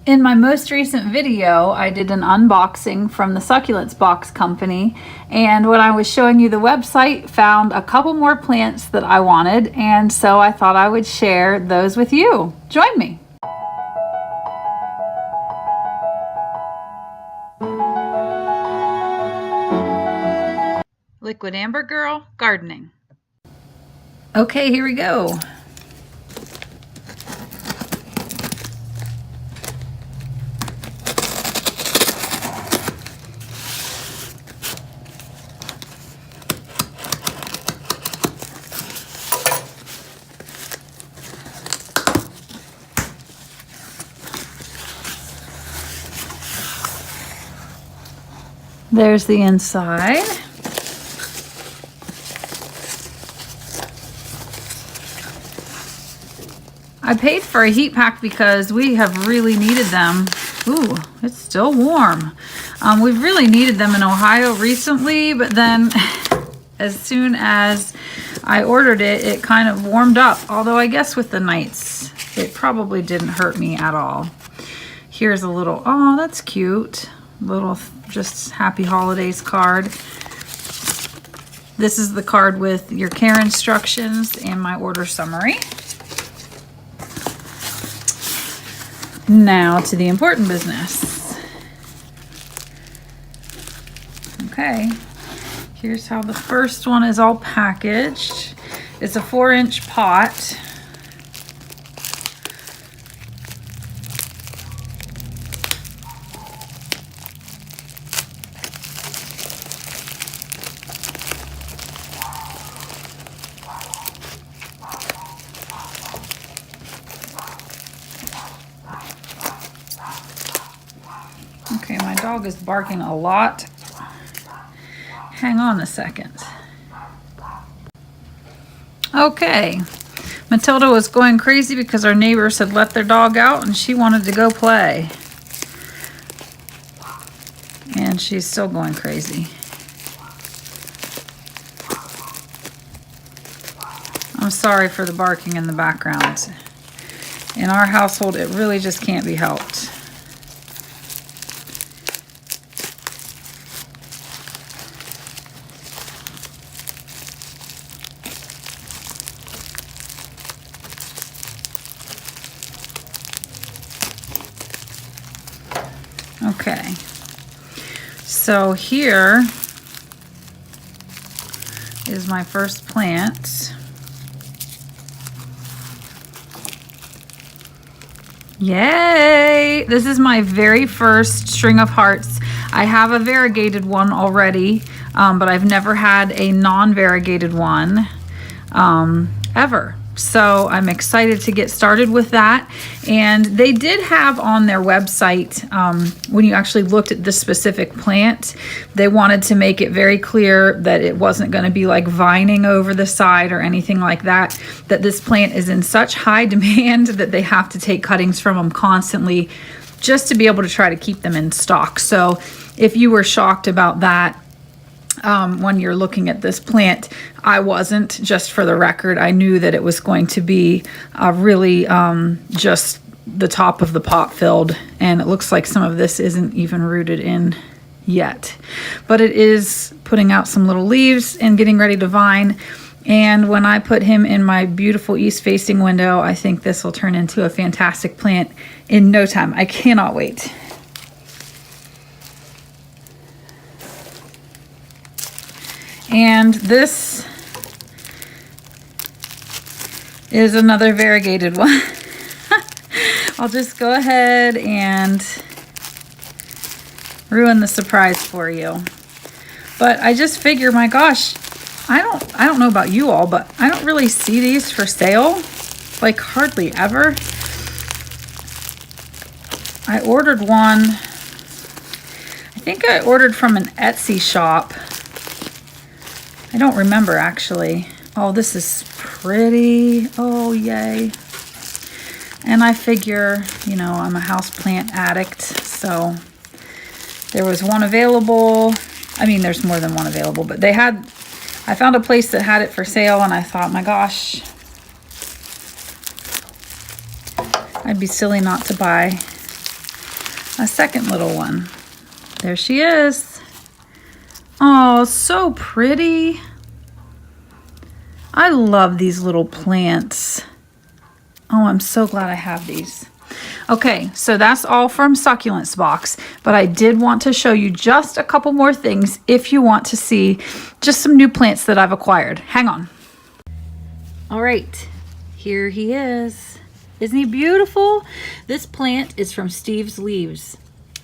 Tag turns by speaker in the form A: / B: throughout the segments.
A: In my most recent video, I did an unboxing from the Succulents Box company, and when I was showing you the website, found a couple more plants that I wanted, and so I thought I would share those with you. Join me. Liquid Amber Girl Gardening. Okay, here we go. There's the inside. I paid for a heat pack because we have really needed them. Ooh, it's still warm. We've really needed them in Ohio recently, but then as soon as I ordered it, it kind of warmed up. Although I guess with the nights, it probably didn't hurt me at all. Here's a little, oh, that's cute. Little just happy holidays card. This is the card with your care instructions and my order summary. Now to the important business. Okay, here's how the first one is all packaged. It's a 4-inch pot. Okay, my dog is barking a lot. Hang on a second. Okay, Matilda was going crazy because our neighbors had let their dog out and she wanted to go play. And she's still going crazy. I'm sorry for the barking in the background. In our household, it really just can't be helped. Okay, so here is my first plant. Yay! This is my very first string of hearts. I have a variegated one already, but I've never had a non-variegated one ever. So I'm excited to get started with that. And they did have on their website, when you actually looked at this specific plant, they wanted to make it very clear that it wasn't going to be like vining over the side or anything like that, that this plant is in such high demand that they have to take cuttings from them constantly just to be able to try to keep them in stock. So if you were shocked about that, when you're looking at this plant, I wasn't. Just for the record, I knew that it was going to be really just the top of the pot filled, and it looks like some of this isn't even rooted in yet, but it is putting out some little leaves and getting ready to vine. And when I put him in my beautiful east facing window, I think this will turn into a fantastic plant in no time. I cannot wait. And this is another variegated one. I'll just go ahead and ruin the surprise for you. But I just figure, my gosh, I don't know about you all, but I don't really see these for sale, like hardly ever. I ordered one, I think I ordered from an Etsy shop. I don't remember actually. Oh, this is pretty. Oh, yay. And I figure, you know, I'm a houseplant addict, so there was one available. I mean, there's more than one available, but I found a place that had it for sale, and I thought, my gosh, I'd be silly not to buy. a second little one. There she is. Oh, so pretty. I love these little plants. Oh, I'm so glad I have these. Okay, so that's all from Succulents Box, but I did want to show you just a couple more things if you want to see just some new plants that I've acquired. Hang on. All right, here he is. Isn't he beautiful? This plant is from Steve's Leaves,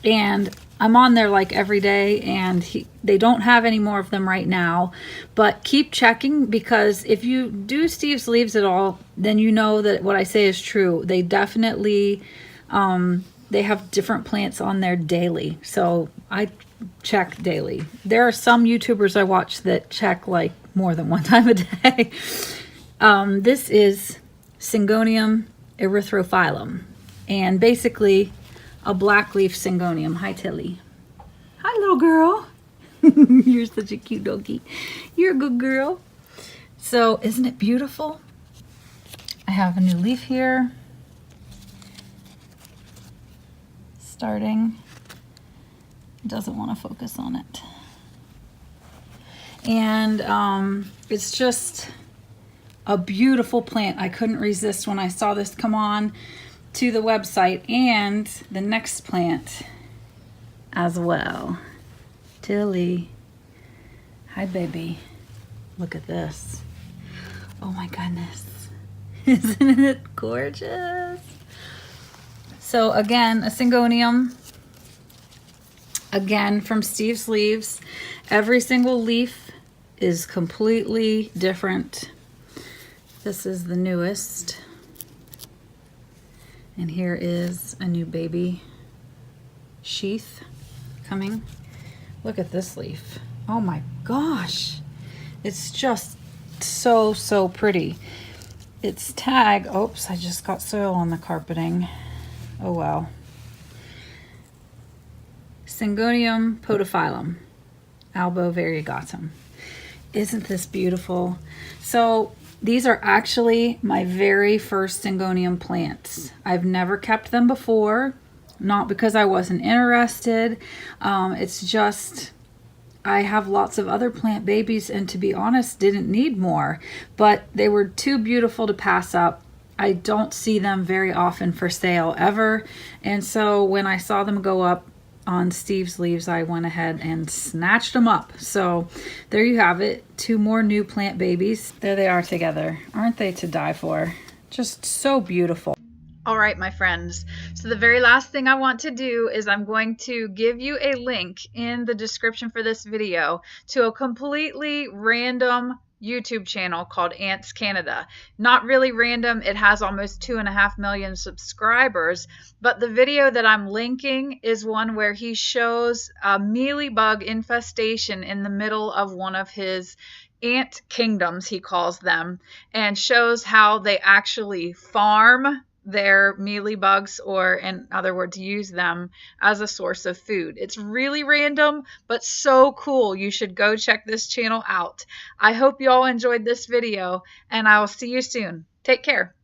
A: and I'm on there like every day, and they don't have any more of them right now, but keep checking, because if you do Steve's Leaves at all, then you know that what I say is true. They definitely, they have different plants on there daily, so I check daily. There are some YouTubers I watch that check like more than one time a day. This is Syngonium erythrophyllum, and basically a black leaf syngonium. Hi, Tilly. Hi, little girl. You're such a cute doggy. You're a good girl. So isn't it beautiful? I have a new leaf here. Starting. It doesn't want to focus on it. And it's just a beautiful plant. I couldn't resist when I saw this come on to the website, and the next plant as well. Tilly. Hi, baby. Look at this. Oh my goodness. Isn't it gorgeous? So again, a Syngonium. Again, from Steve's Leaves. Every single leaf is completely different. This is the newest. And here is a new baby sheath coming. Look at this leaf. Oh my gosh. It's just so, so pretty. Its tag, oops, I just got soil on the carpeting. Oh well. Syngonium podophyllum, albo variegatum. Isn't this beautiful? So these are actually my very first Syngonium plants. I've never kept them before, not because I wasn't interested. It's just I have lots of other plant babies, and to be honest, didn't need more, but they were too beautiful to pass up. I don't see them very often for sale ever, and so when I saw them go up on Steve's Leaves, I went ahead and snatched them up. So there you have it, 2 more new plant babies. There they are together. Aren't they to die for? Just so beautiful. All right, my friends. So the very last thing I want to do is I'm going to give you a link in the description for this video to a completely random YouTube channel called AntsCanada. Not really random. It has almost 2.5 million subscribers, but the video that I'm linking is one where he shows a mealybug infestation in the middle of one of his ant kingdoms, he calls them, and shows how they actually farm their mealybugs, or in other words, use them as a source of food. It's really random, but so cool. You should go check this channel out. I hope you all enjoyed this video, and I will see you soon. Take care.